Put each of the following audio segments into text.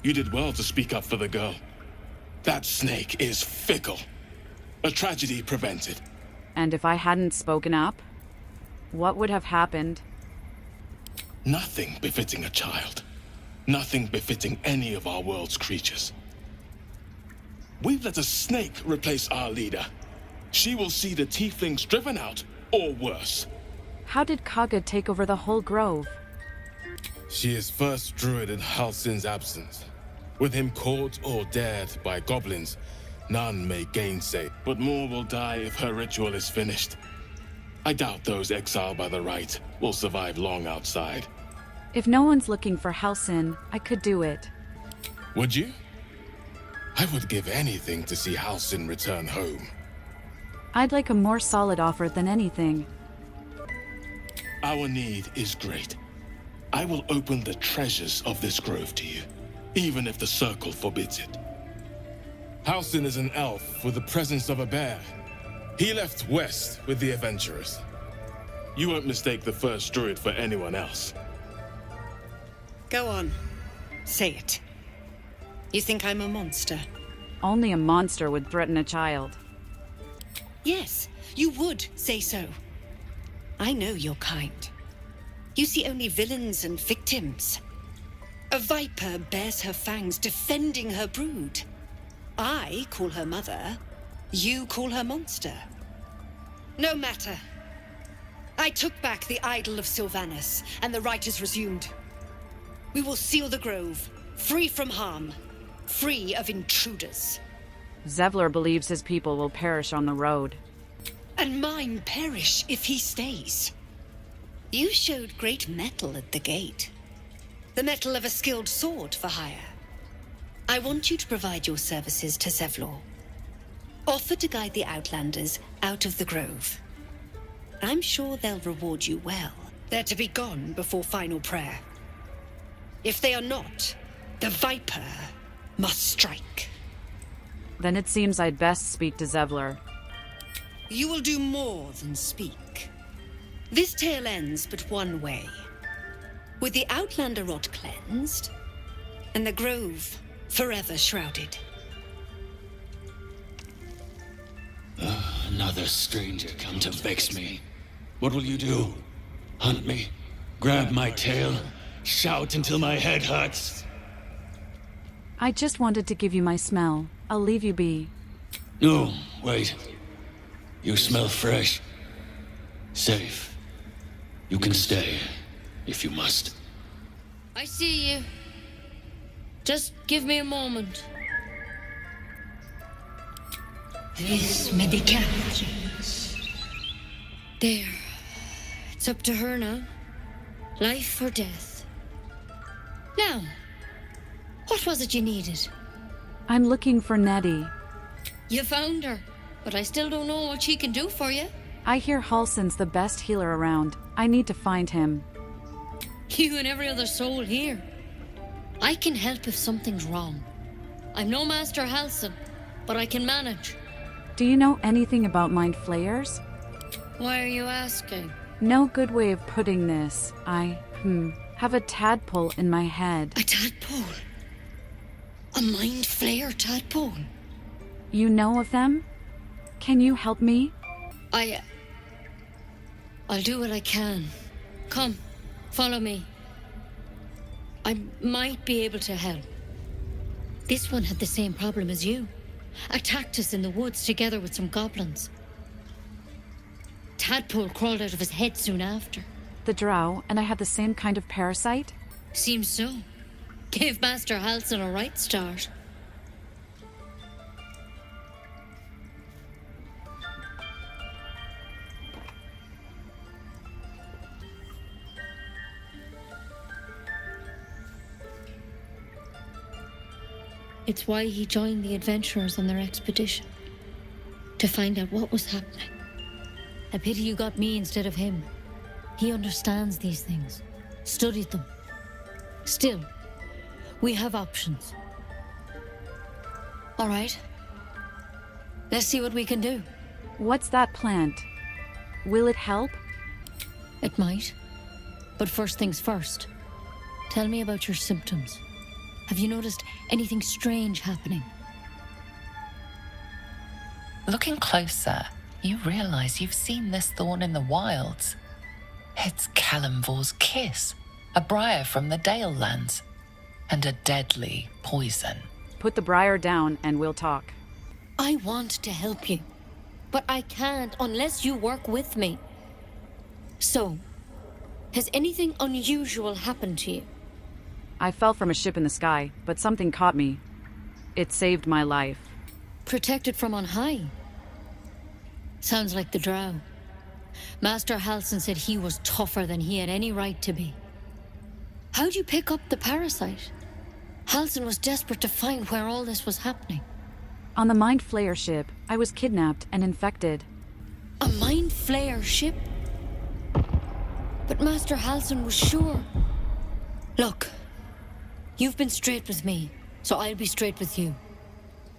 You did well to speak up for the girl. That snake is fickle. A tragedy prevented. And if I hadn't spoken up, what would have happened? Nothing befitting a child. Nothing befitting any of our world's creatures. We've let a snake replace our leader. She will see the tieflings driven out, or worse. How did Kaga take over the whole grove? She is first druid in Halsin's absence. With him caught or dared by goblins, none may gainsay. But more will die if her ritual is finished. I doubt those exiled by the right will survive long outside. If no one's looking for Halsin, I could do it. Would you? I would give anything to see Halsin return home. I'd like a more solid offer than anything. Our need is great. I will open the treasures of this grove to you, even if the circle forbids it. Halsin is an elf with the presence of a bear. He left west with the adventurers. You won't mistake the first druid for anyone else. Go on. Say it. You think I'm a monster? Only a monster would threaten a child. Yes, you would say so. I know your kind. You see only villains and victims. A viper bears her fangs defending her brood. I call her mother. You call her monster. No matter. I took back the idol of Sylvanus, and the rite is resumed. We will seal the grove, free from harm, free of intruders. Zevlor believes his people will perish on the road. And mine perish if he stays. You showed great mettle at the gate. The mettle of a skilled sword for hire. I want you to provide your services to Zevlor. Offer to guide the Outlanders out of the grove. I'm sure they'll reward you well. They're to be gone before final prayer. If they are not, the Viper must strike. Then it seems I'd best speak to Zevlor. You will do more than speak. This tale ends but one way. With the Outlander rot cleansed, and the grove forever shrouded. Another stranger come to vex me. What will you do? Hunt me? Grab my tail? Shout until my head hurts? I just wanted to give you my smell. I'll leave you be. No, wait. You smell fresh. Safe. You can stay, if you must. I see you. Just give me a moment. This medicament. There. It's up to her now. Life or death. Now, what was it you needed? I'm looking for Nettie. You found her, but I still don't know what she can do for you. I hear Halsin's the best healer around. I need to find him. You and every other soul here. I can help if something's wrong. I'm no Master Halsin, but I can manage. Do you know anything about mind flayers? Why are you asking? No good way of putting this. I have a tadpole in my head. A tadpole? A mind flayer tadpole? You know of them? Can you help me? I'll do what I can. Come, follow me. I might be able to help. This one had the same problem as you. Attacked us in the woods together with some goblins. Tadpole crawled out of his head soon after. The drow, and I had the same kind of parasite? Seems so. Gave Master Halsin a right start. It's why he joined the adventurers on their expedition. To find out what was happening. A pity you got me instead of him. He understands these things. Studied them. Still, we have options. All right. Let's see what we can do. What's that plant? Will it help? It might. But first things first. Tell me about your symptoms. Have you noticed anything strange happening? Looking closer, you realize you've seen this thorn in the wilds. It's Kalimvor's kiss, a briar from the Dale lands, and a deadly poison. Put the briar down and we'll talk. I want to help you, but I can't unless you work with me. So, has anything unusual happened to you? I fell from a ship in the sky, but something caught me. It saved my life. Protected from on high? Sounds like the drow. Master Halsin said he was tougher than he had any right to be. How'd you pick up the parasite? Halsin was desperate to find where all this was happening. On the Mind Flayer ship, I was kidnapped and infected. A Mind Flayer ship? But Master Halsin was sure. Look, you've been straight with me, so I'll be straight with you.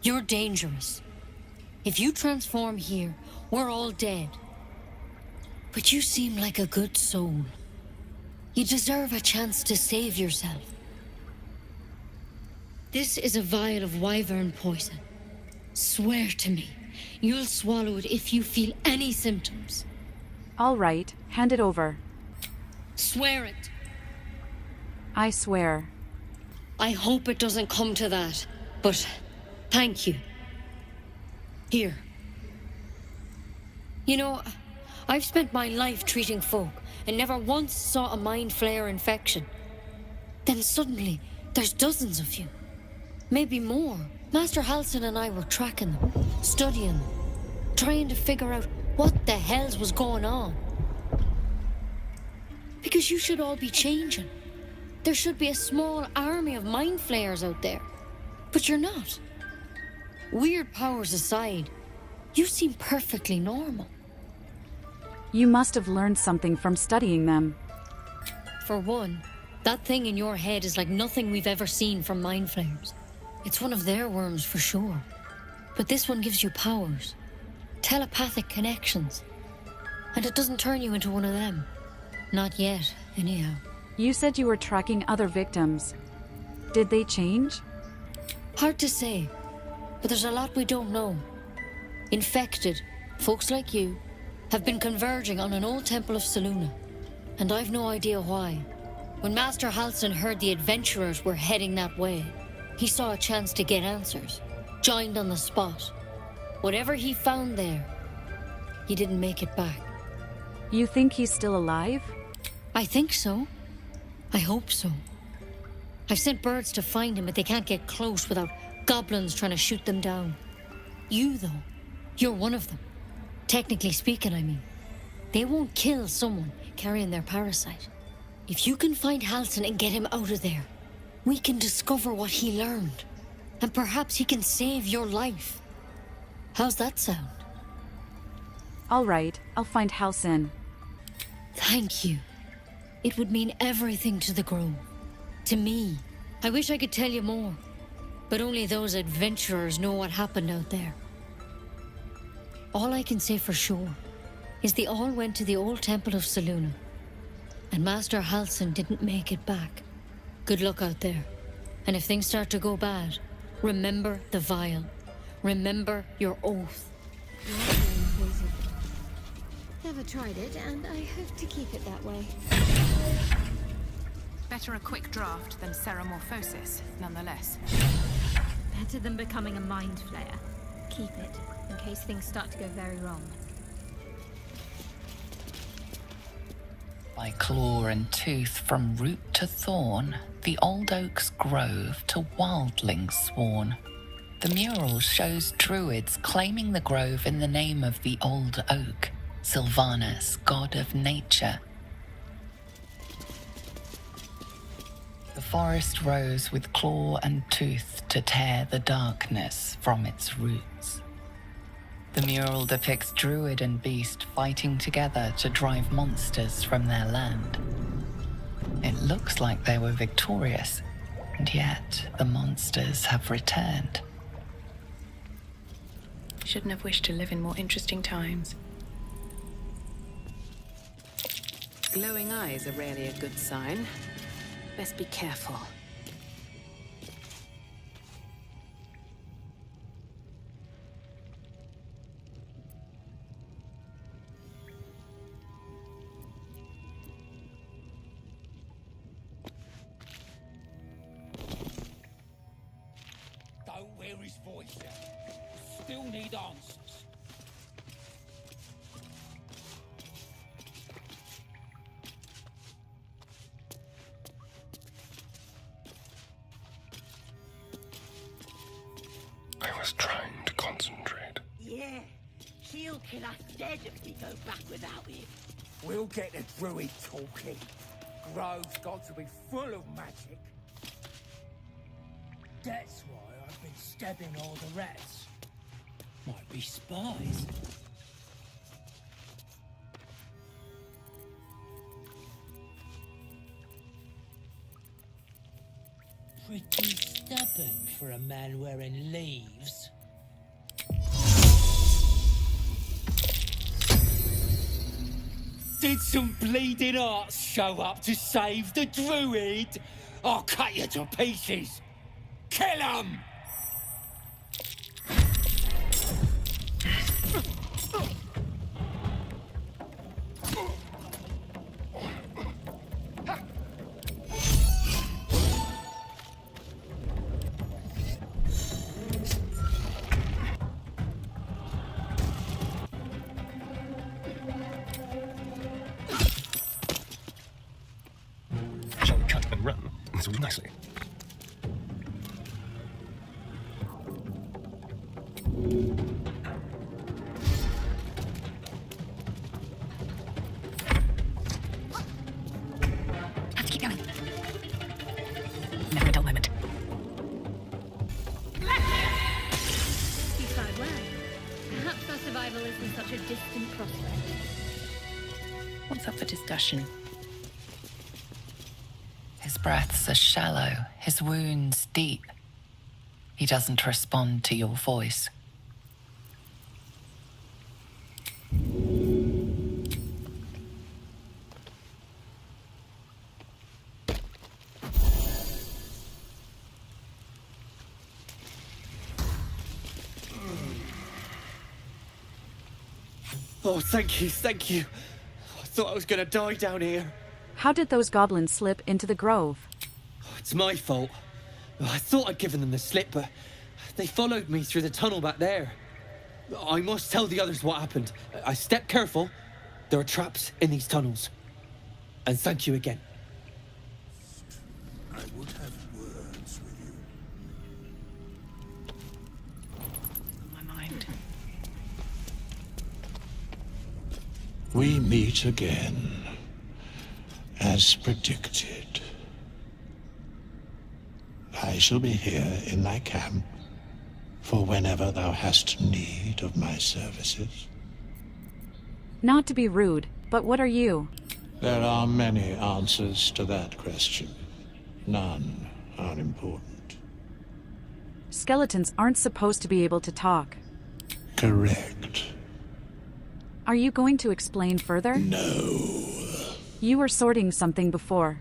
You're dangerous. If you transform here, we're all dead. But you seem like a good soul. You deserve a chance to save yourself. This is a vial of wyvern poison. Swear to me, you'll swallow it if you feel any symptoms. All right, hand it over. Swear it. I swear. I hope it doesn't come to that, but thank you. Here. You know, I've spent my life treating folk and never once saw a Mind Flayer infection. Then suddenly, there's dozens of you. Maybe more. Master Halsin and I were tracking them, studying them, trying to figure out what the hells was going on. Because you should all be changing. There should be a small army of Mind Flayers out there. But you're not. Weird powers aside, you seem perfectly normal. You must have learned something from studying them. For one, that thing in your head is like nothing we've ever seen from Mind Flayers. It's one of their worms for sure. But this one gives you powers. Telepathic connections. And it doesn't turn you into one of them. Not yet, anyhow. You said you were tracking other victims. Did they change? Hard to say, but there's a lot we don't know. Infected, folks like you, have been converging on an old temple of Selûne, and I've no idea why. When Master Halsin heard the adventurers were heading that way, he saw a chance to get answers, joined on the spot. Whatever he found there, he didn't make it back. You think he's still alive? I think so. I hope so. I've sent birds to find him, but they can't get close without goblins trying to shoot them down. You, though, you're one of them. Technically speaking, I mean. They won't kill someone carrying their parasite. If you can find Halsin and get him out of there, we can discover what he learned. And perhaps he can save your life. How's that sound? All right, I'll find Halsin. Thank you. It would mean everything to the Grove. To me. I wish I could tell you more. But only those adventurers know what happened out there. All I can say for sure is they all went to the old temple of Selûne. And Master Halsin didn't make it back. Good luck out there. And if things start to go bad, remember the vial. Remember your oath. Never tried it, and I hope to keep it that way. Better a quick draft than ceramorphosis, nonetheless. Better than becoming a Mind Flayer. Keep it, in case things start to go very wrong. By claw and tooth from root to thorn, the old oak's grove to wildlings sworn. The mural shows druids claiming the grove in the name of the old oak, Sylvanus, god of nature. The forest rose with claw and tooth to tear the darkness from its roots. The mural depicts druid and beast fighting together to drive monsters from their land. It looks like they were victorious, and yet the monsters have returned. Shouldn't have wished to live in more interesting times. Glowing eyes are rarely a good sign. Best be careful. hear his voice yet. Still need answers. I was trying to concentrate. Yeah, she'll kill us dead if we go back without him. We'll get the druid talking. Grove's got to be full of magic. That's why I've been stabbing all the rats. Might be spies. Pretty stubborn for a man wearing leaves. Did some bleeding arts show up to save the druid? I'll cut you to pieces. Kill 'em! Shall we cut and run? This will do nicely. Have to keep going. Never a dull moment. You tried well. Perhaps our survival isn't such a distant prospect. What's up for discussion? His breaths are shallow, his wounds deep. He doesn't respond to your voice. Oh, thank you, thank you. I thought I was gonna die down here. How did those goblins slip into the grove? It's my fault. I thought I'd given them the slip, but they followed me through the tunnel back there. I must tell the others what happened. I stepped careful. There are traps in these tunnels. And thank you again. I would have words with you. My mind. We meet again, as predicted. I shall be here in thy camp for whenever thou hast need of my services. Not to be rude, but what are you? There are many answers to that question. None are important. Skeletons aren't supposed to be able to talk. Correct. Are you going to explain further? No. You were sorting something before.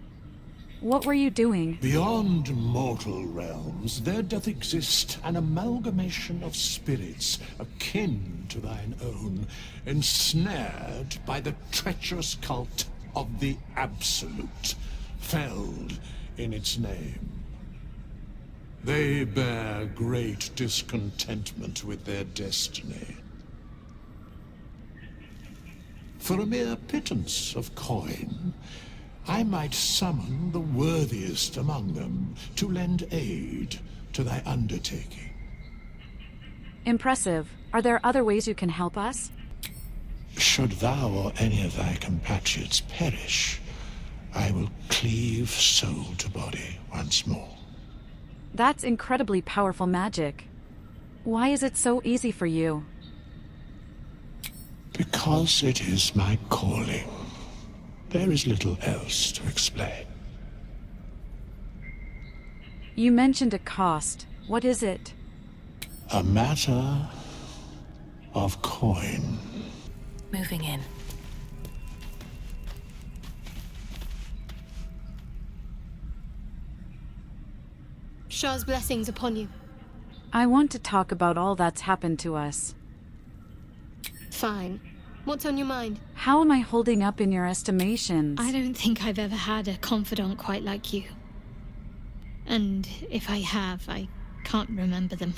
What were you doing? Beyond mortal realms, there doth exist an amalgamation of spirits akin to thine own, ensnared by the treacherous cult of the Absolute, felled in its name. They bear great discontentment with their destiny. For a mere pittance of coin, I might summon the worthiest among them to lend aid to thy undertaking. Impressive. Are there other ways you can help us? Should thou or any of thy compatriots perish, I will cleave soul to body once more. That's incredibly powerful magic. Why is it so easy for you? Because it is my calling. There is little else to explain. You mentioned a cost. What is it? A matter of coin. Moving in. Shah's blessings upon you. I want to talk about all that's happened to us. Fine. What's on your mind? How am I holding up in your estimations? I don't think I've ever had a confidant quite like you. And if I have, I can't remember them.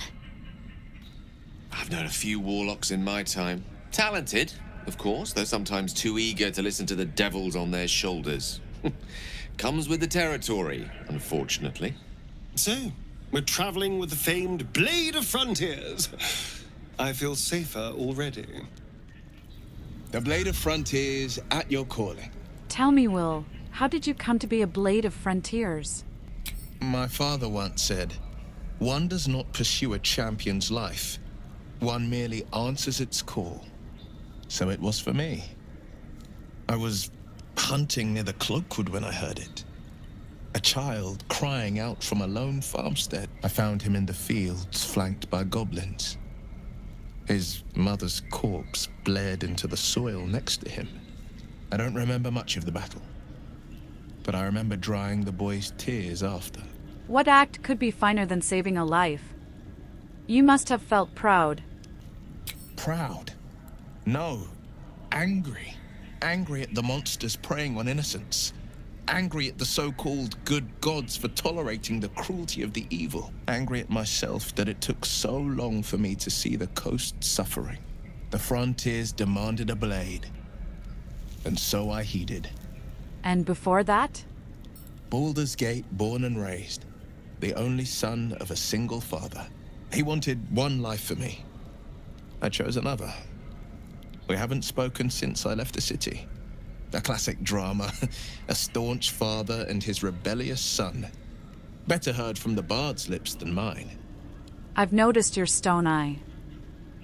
I've known a few warlocks in my time. Talented, of course, though sometimes too eager to listen to the devils on their shoulders. Comes with the territory, unfortunately. So, we're traveling with the famed Blade of Frontiers. I feel safer already. The Blade of Frontiers at your calling. Tell me, Will, how did you come to be a Blade of Frontiers? My father once said, one does not pursue a champion's life. One merely answers its call. So it was for me. I was hunting near the Cloakwood when I heard it. A child crying out from a lone farmstead. I found him in the fields, flanked by goblins. His mother's corpse blared into the soil next to him. I don't remember much of the battle, but I remember drying the boy's tears after. What act could be finer than saving a life? You must have felt proud. Proud? No. Angry. Angry at the monsters preying on innocents. Angry at the so-called good gods for tolerating the cruelty of the evil. Angry at myself that it took so long for me to see the coast suffering. The frontiers demanded a blade. And so I heeded. And before that? Baldur's Gate, born and raised. The only son of a single father. He wanted one life for me. I chose another. We haven't spoken since I left the city. A classic drama. A staunch father and his rebellious son. Better heard from the bard's lips than mine. I've noticed your stone eye.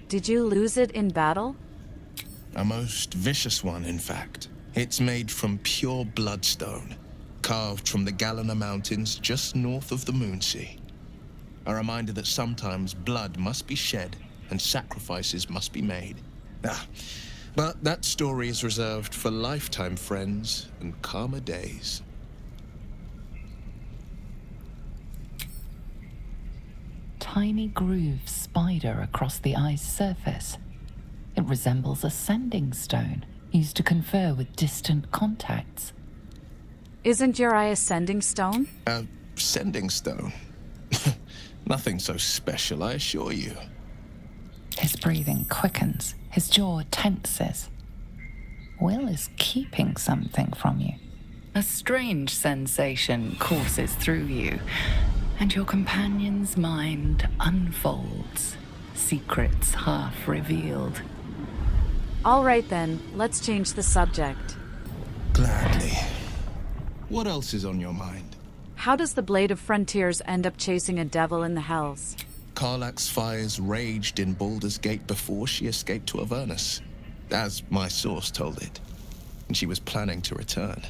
Did you lose it in battle? A most vicious one, in fact. It's made from pure bloodstone, carved from the Galena Mountains just north of the Moonsea. A reminder that sometimes blood must be shed and sacrifices must be made. But that story is reserved for lifetime friends and calmer days. Tiny grooves spider across the eye's surface. It resembles a sending stone used to confer with distant contacts. Isn't your eye a sending stone? A sending stone? Nothing so special, I assure you. His breathing quickens, his jaw tenses. Will is keeping something from you. A strange sensation courses through you, and your companion's mind unfolds, secrets half revealed. All right then, let's change the subject. Gladly. What else is on your mind? How does the Blade of Frontiers end up chasing a devil in the hells? Karlach's fires raged in Baldur's Gate before she escaped to Avernus, as my source told it. And she was planning to return.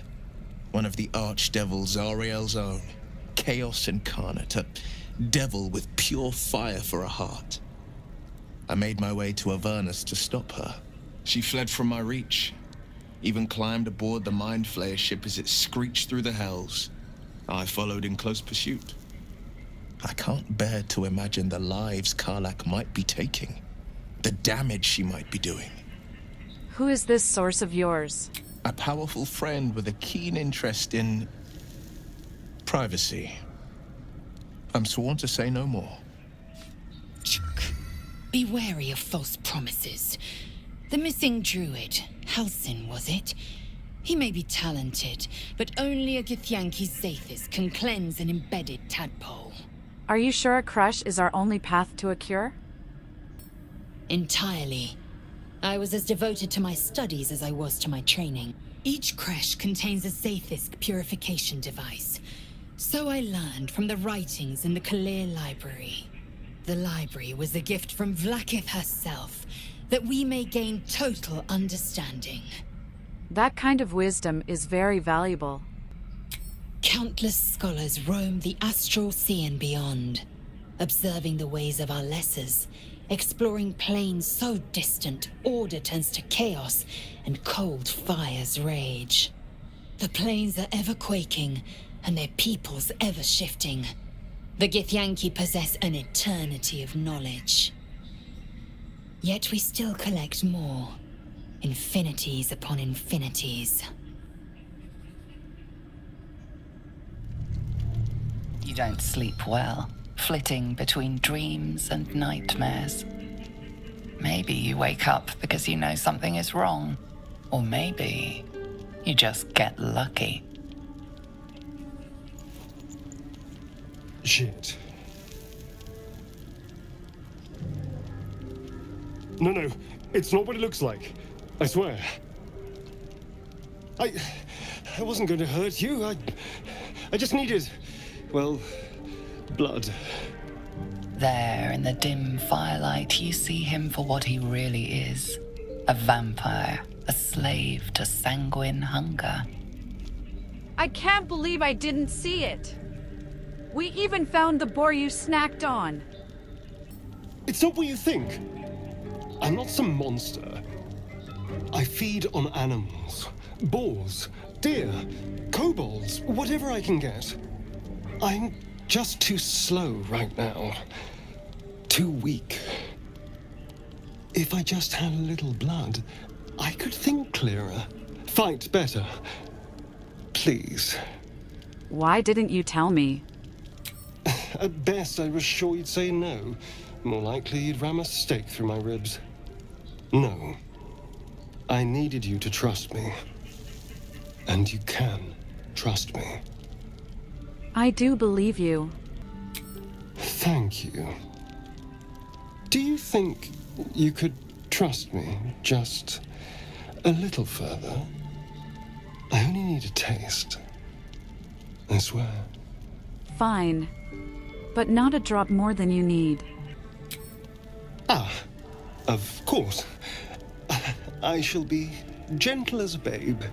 One of the archdevils Zariel's own, chaos incarnate, a devil with pure fire for a heart. I made my way to Avernus to stop her. She fled from my reach, even climbed aboard the Mind Flayer ship as it screeched through the hells. I followed in close pursuit. I can't bear to imagine the lives Karlach might be taking, the damage she might be doing. Who is this source of yours? A powerful friend with a keen interest in privacy. I'm sworn to say no more. Be wary of false promises. The missing druid, Halsin, was it? He may be talented, but only a Githyanki Zathis can cleanse an embedded tadpole. Are you sure a crush is our only path to a cure? Entirely. I was as devoted to my studies as I was to my training. Each creche contains a Zathis purification device. So I learned from the writings in the Kalir Library. The library was a gift from Vlaakith herself, that we may gain total understanding. That kind of wisdom is very valuable. Countless scholars roam the astral sea and beyond, observing the ways of our lessers, exploring planes so distant order turns to chaos and cold fires rage. The planes are ever quaking, and their peoples ever shifting. The Githyanki possess an eternity of knowledge. Yet we still collect more. Infinities upon infinities. You don't sleep well, flitting between dreams and nightmares. Maybe you wake up because you know something is wrong. Or maybe you just get lucky. Shit. No, it's not what it looks like. I swear. I wasn't going to hurt you. I just needed, well, blood. There, in the dim firelight, you see him for what he really is. A vampire, a slave to sanguine hunger. I can't believe I didn't see it. We even found the boar you snacked on. It's not what you think. I'm not some monster. I feed on animals. Boars, deer, kobolds, whatever I can get. I'm just too slow right now. Too weak. If I just had a little blood, I could think clearer, fight better. Please. Why didn't you tell me? At best, I was sure you'd say no. More likely, you'd ram a stake through my ribs. No. I needed you to trust me. And you can trust me. I do believe you. Thank you. Do you think you could trust me just a little further? I only need a taste. I swear. Fine. But not a drop more than you need. Ah, of course. I shall be gentle as a babe.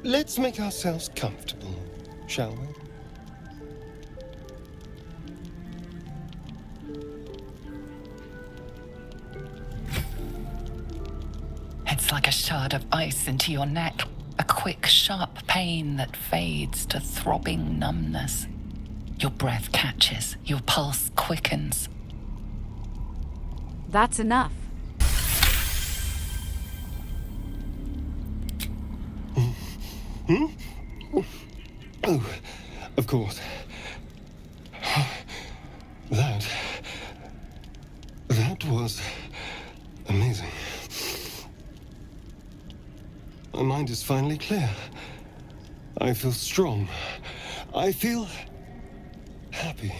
Let's make ourselves comfortable, shall we? It's like a shard of ice into your neck. A quick, sharp pain that fades to throbbing numbness. Your breath catches, your pulse quickens. That's enough. Oh, of course. That was amazing. My mind is finally clear. I feel strong. I feel happy.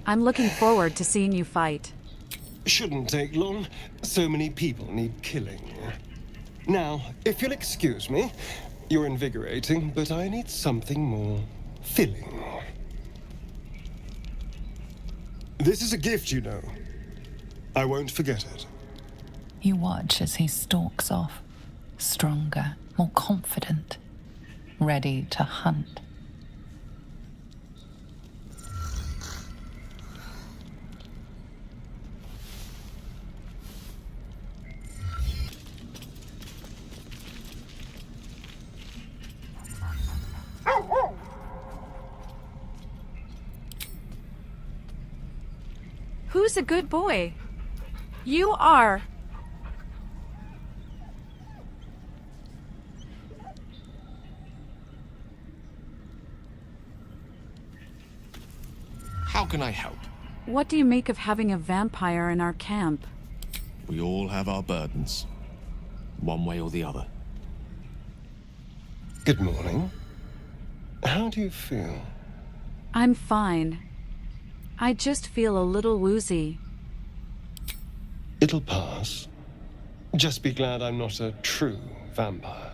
I'm looking forward to seeing you fight. Shouldn't take long. So many people need killing. Now, if you'll excuse me, you're invigorating, but I need something more filling. This is a gift, you know. I won't forget it. You watch as he stalks off, stronger, more confident, ready to hunt. Who's a good boy? You are. How can I help? What do you make of having a vampire in our camp? We all have our burdens, one way or the other. Good morning. How do you feel? I'm fine. I just feel a little woozy. It'll pass. Just be glad I'm not a true vampire.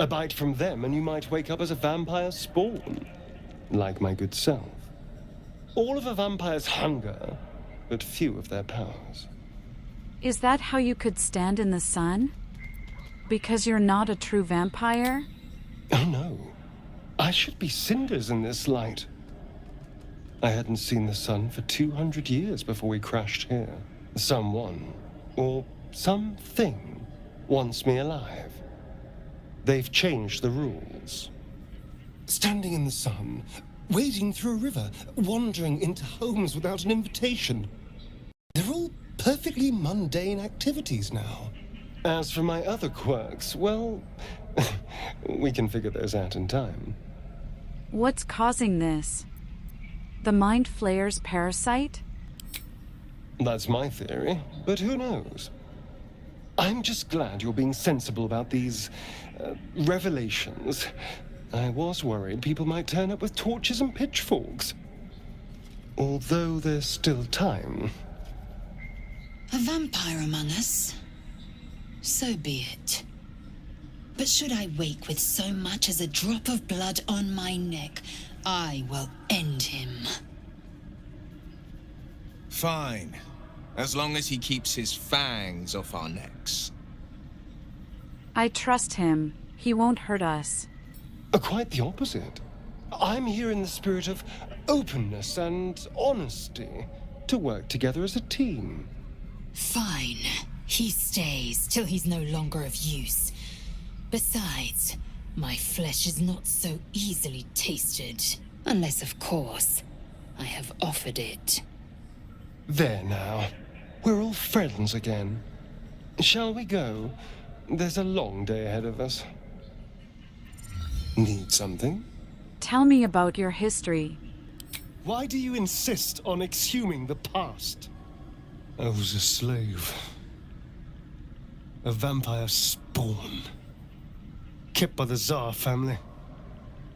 A bite from them and you might wake up as a vampire spawn, like my good self. All of a vampire's hunger, but few of their powers. Is that how you could stand in the sun? Because you're not a true vampire? Oh no. I should be cinders in this light. I hadn't seen the sun for 200 years before we crashed here. Someone, or something, wants me alive. They've changed the rules. Standing in the sun, wading through a river, wandering into homes without an invitation. They're all perfectly mundane activities now. As for my other quirks, well, we can figure those out in time. What's causing this? The Mind Flayer's parasite? That's my theory, but who knows? I'm just glad you're being sensible about these revelations. I was worried people might turn up with torches and pitchforks. Although there's still time. A vampire among us? So be it. But should I wake with so much as a drop of blood on my neck, I will end him. Fine. As long as he keeps his fangs off our necks. I trust him. He won't hurt us. Quite the opposite. I'm here in the spirit of openness and honesty to work together as a team. Fine. He stays till he's no longer of use. Besides, my flesh is not so easily tasted. Unless, of course, I have offered it. There now. We're all friends again. Shall we go? There's a long day ahead of us. Need something? Tell me about your history. Why do you insist on exhuming the past? I was a slave. A vampire spawn. Kept by the Tsar family.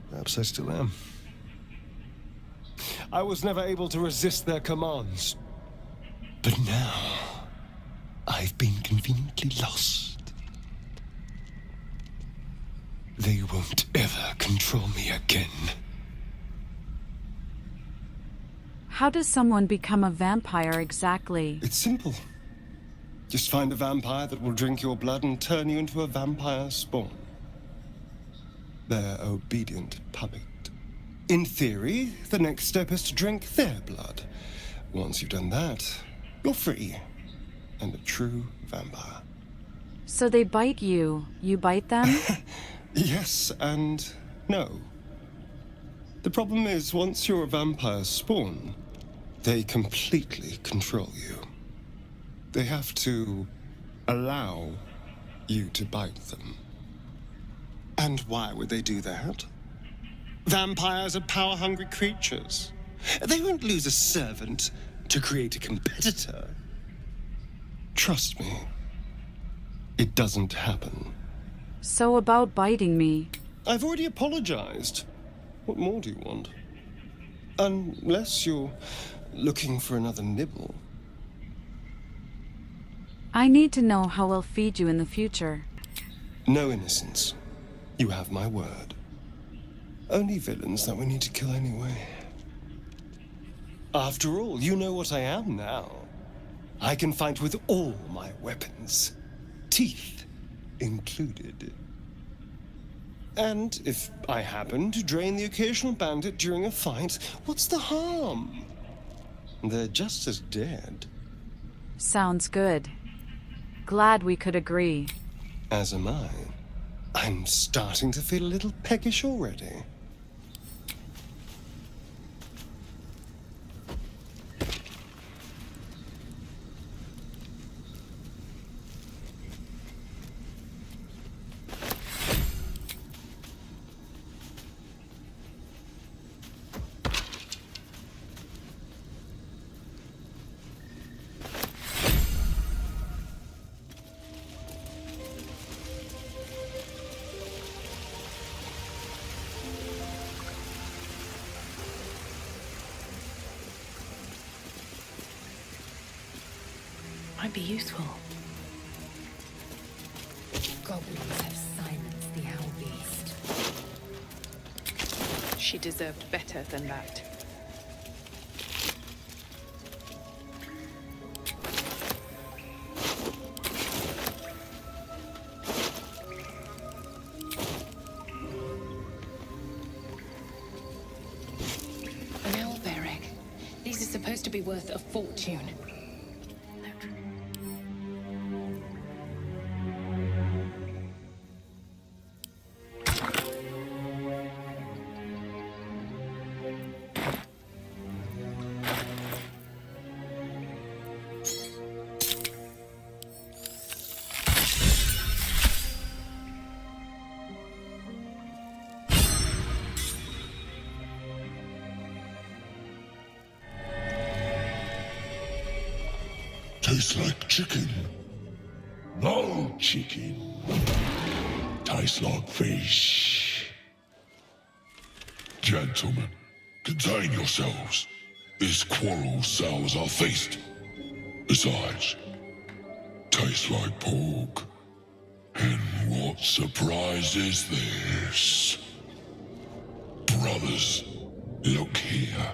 Perhaps I still am. I was never able to resist their commands. But now, I've been conveniently lost. They won't ever control me again. How does someone become a vampire exactly? It's simple. Just find a vampire that will drink your blood and turn you into a vampire spawn. Their obedient puppet. In theory, the next step is to drink their blood. Once you've done that, you're free. And a true vampire. So they bite you. You bite them? Yes and no. The problem is, once you're a vampire spawn, they completely control you. They have to allow you to bite them. And why would they do that? Vampires are power-hungry creatures. They won't lose a servant to create a competitor. Trust me, it doesn't happen. So about biting me. I've already apologized. What more do you want? Unless you're looking for another nibble. I need to know how I'll feed you in the future. No innocence. You have my word. Only villains that we need to kill anyway. After all, you know what I am now. I can fight with all my weapons. Teeth included. And if I happen to drain the occasional bandit during a fight, what's the harm? They're just as dead. Sounds good. Glad we could agree. As am I. I'm starting to feel a little peckish already. Might be useful. Goblins have silenced the owl beast. She deserved better than that. An owl bearing. These are supposed to be worth a fortune. Tastes like chicken. No chicken. Tastes like fish. Gentlemen, contain yourselves. This quarrel sours our feast. Besides, tastes like pork. And what surprise is this? Brothers, look here.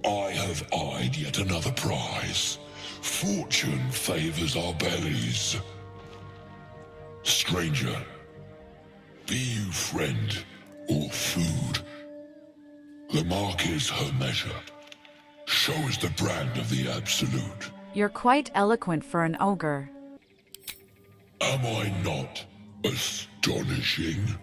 I have eyed yet another prize. Fortune favors our bellies. Stranger, be you friend or food? The mark is her measure. Show us the brand of the absolute. You're quite eloquent for an ogre. Am I not astonishing?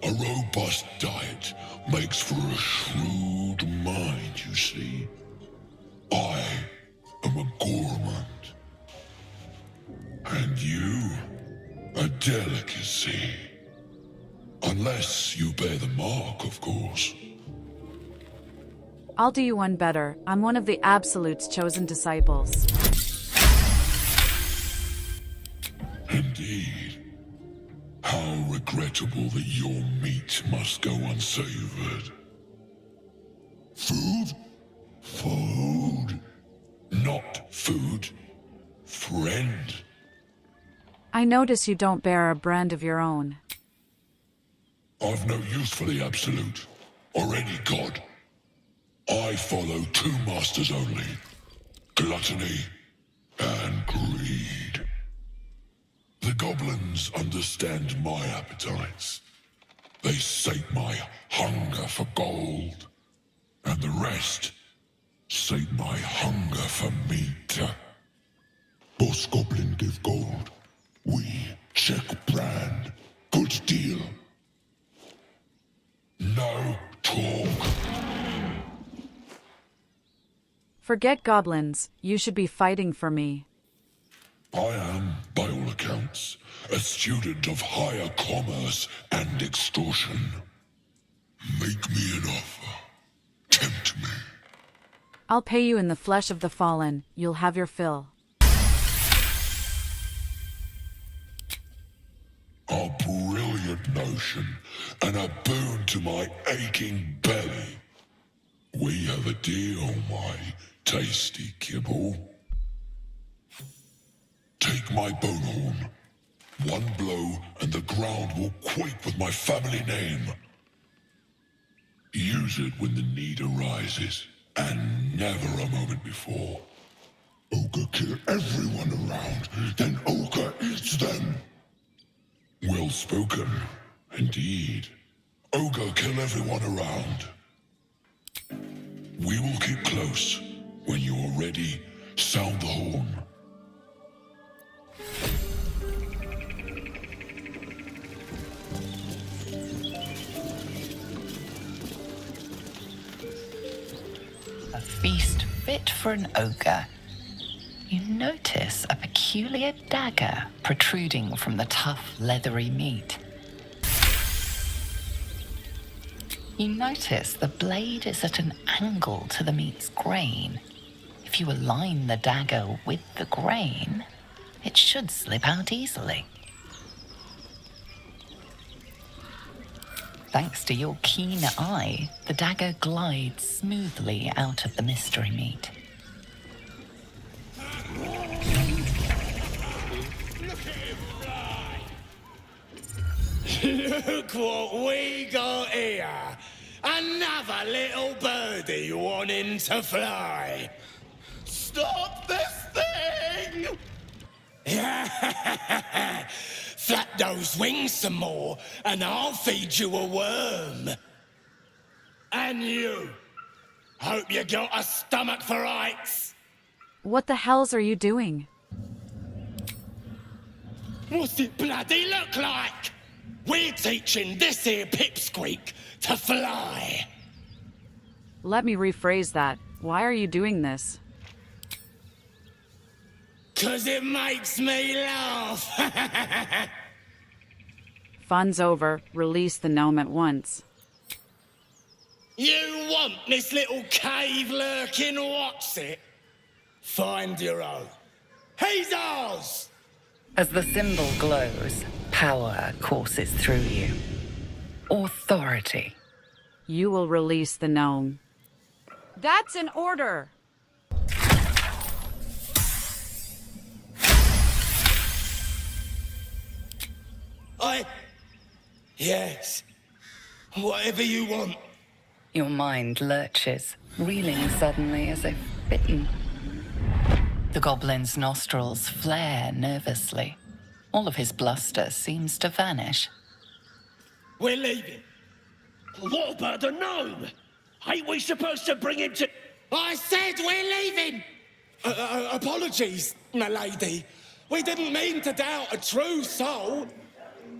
A robust diet makes for a shrewd mind, you see. I am a gourmand. And you, a delicacy. Unless you bear the mark, of course. I'll do you one better. I'm one of the Absolute's chosen disciples. Indeed. How regrettable that your meat must go unsavored. Food? Food. Not food. Friend. I notice you don't bear a brand of your own. I've no use for the Absolute, or any god. I follow two masters only. Gluttony and greed. The goblins understand my appetites. They sate my hunger for gold. And the rest sate my hunger for meat. Boss Goblin give gold. We check brand. Good deal. No talk. Forget goblins. You should be fighting for me. I am, by all accounts, a student of higher commerce and extortion. Make me an offer. Tempt me. I'll pay you in the flesh of the fallen. You'll have your fill. A brilliant notion, and a boon to my aching belly. We have a deal, my tasty kibble. Take my bone horn. One blow, and the ground will quake with my family name. Use it when the need arises, and never a moment before. Ogre kill everyone around, then Ogre eats them. Well spoken, indeed. Ogre kill everyone around. We will keep close. When you are ready, sound the horn. A feast fit for an ogre. You notice a peculiar dagger protruding from the tough, leathery meat. You notice the blade is at an angle to the meat's grain. If you align the dagger with the grain, it should slip out easily. Thanks to your keen eye, the dagger glides smoothly out of the mystery meat. Look what we got here. Another little birdie wanting to fly. Stop this thing! Flap those wings some more, and I'll feed you a worm. And you. Hope you got a stomach for ice. What the hells are you doing? What's it bloody look like? We're teaching this here pipsqueak to fly. Let me rephrase that. Why are you doing this? 'Cause it makes me laugh. Fun's over. Release the gnome at once. You want this little cave lurking what's it? Find your own. He's ours! As the symbol glows, power courses through you. Authority. You will release the gnome. That's an order! Yes. Whatever you want. Your mind lurches, reeling suddenly as if bitten. The goblin's nostrils flare nervously. All of his bluster seems to vanish. We're leaving. What about the gnome? Ain't we supposed to bring him to... I said we're leaving! Apologies, my lady. We didn't mean to doubt a true soul.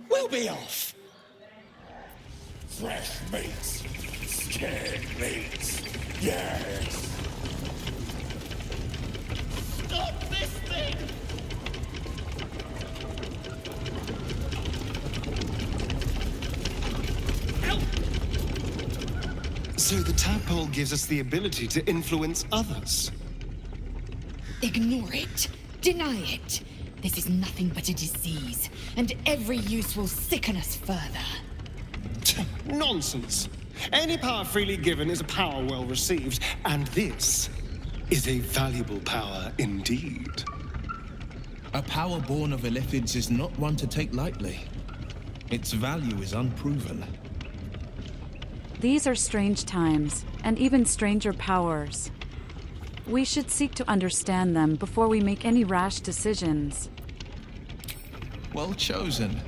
We'll be off. Fresh meats. Scared meats. Yes. Stop this thing! So the tadpole gives us the ability to influence others. Ignore it. Deny it. This is nothing but a disease, and every use will sicken us further. Nonsense. Any power freely given is a power well received, and this is a valuable power indeed. A power born of Illithids is not one to take lightly. Its value is unproven. These are strange times, and even stranger powers. We should seek to understand them before we make any rash decisions. Well chosen.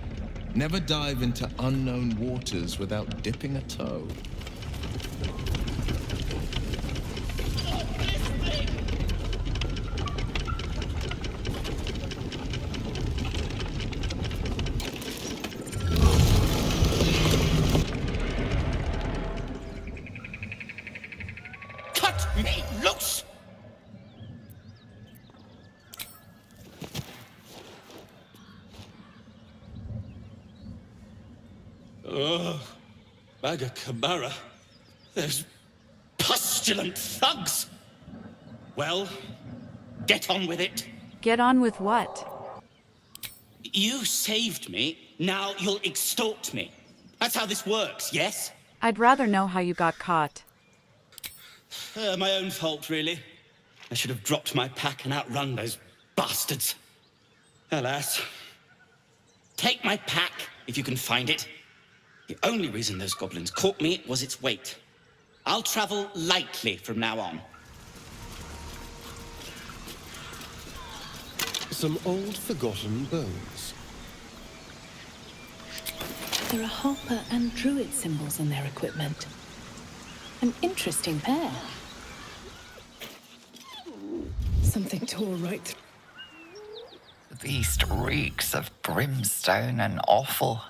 Never dive into unknown waters without dipping a toe. Cut me loose! Ugh. Maga Kamara. Those pustulant thugs! Well, get on with it. Get on with what? You saved me, now you'll extort me. That's how this works, yes? I'd rather know how you got caught. My own fault, really. I should have dropped my pack and outrun those bastards. Alas. Take my pack, if you can find it. The only reason those goblins caught me was its weight. I'll travel lightly from now on. Some old forgotten bones. There are Harper and Druid symbols on their equipment. An interesting pair. Something tore right through. The beast reeks of brimstone and offal.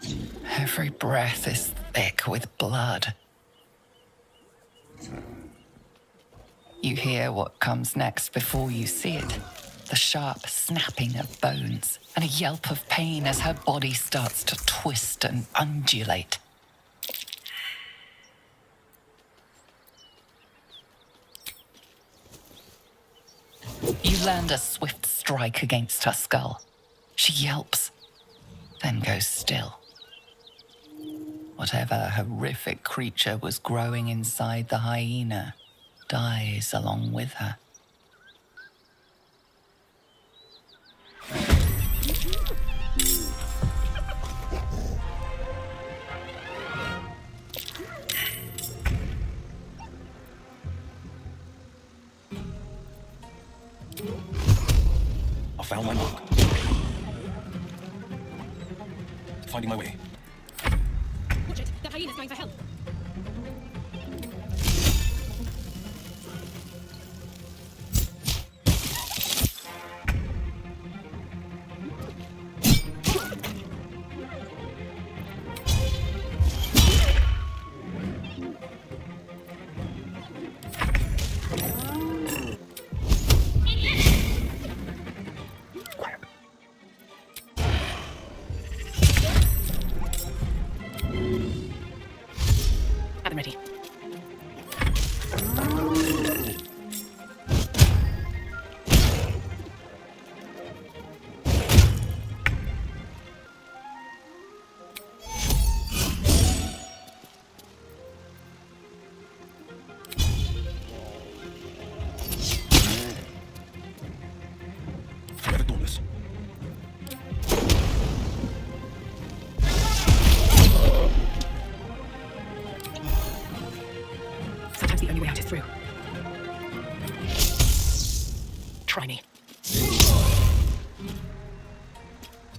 Every breath is thick with blood. You hear what comes next before you see it. The sharp snapping of bones, and a yelp of pain as her body starts to twist and undulate. You land a swift strike against her skull. She yelps, then goes still. Whatever horrific creature was growing inside the hyena dies along with her. I found my mark. Finding my way. Watch it. The hyena's going for help.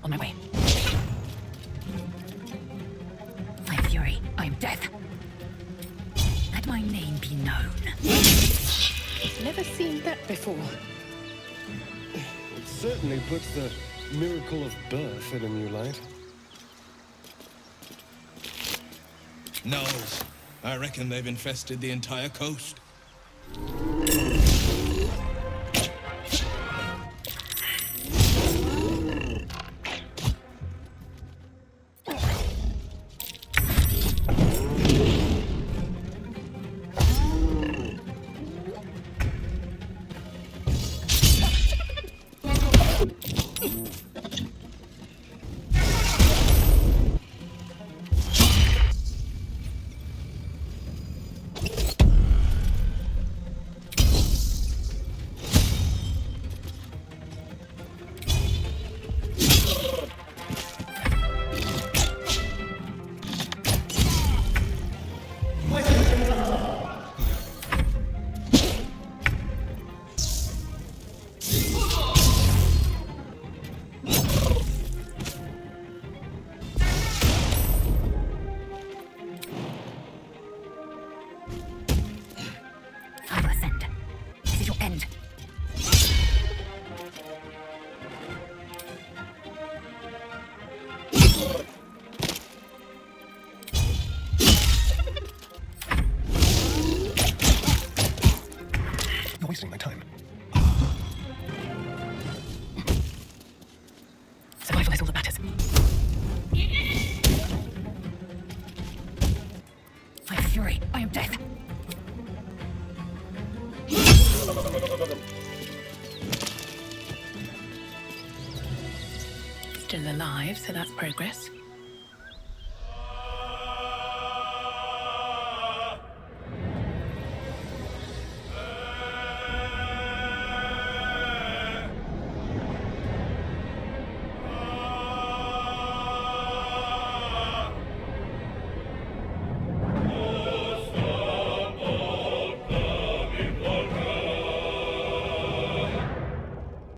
On my way. I am fury. I am death. Let my name be known. Never seen that before. It certainly puts the miracle of birth in a new light. Gnolls. I reckon they've infested the entire coast. You're wasting my time. Survival is all that matters. I am fury. I am death. Still alive, so that's progress.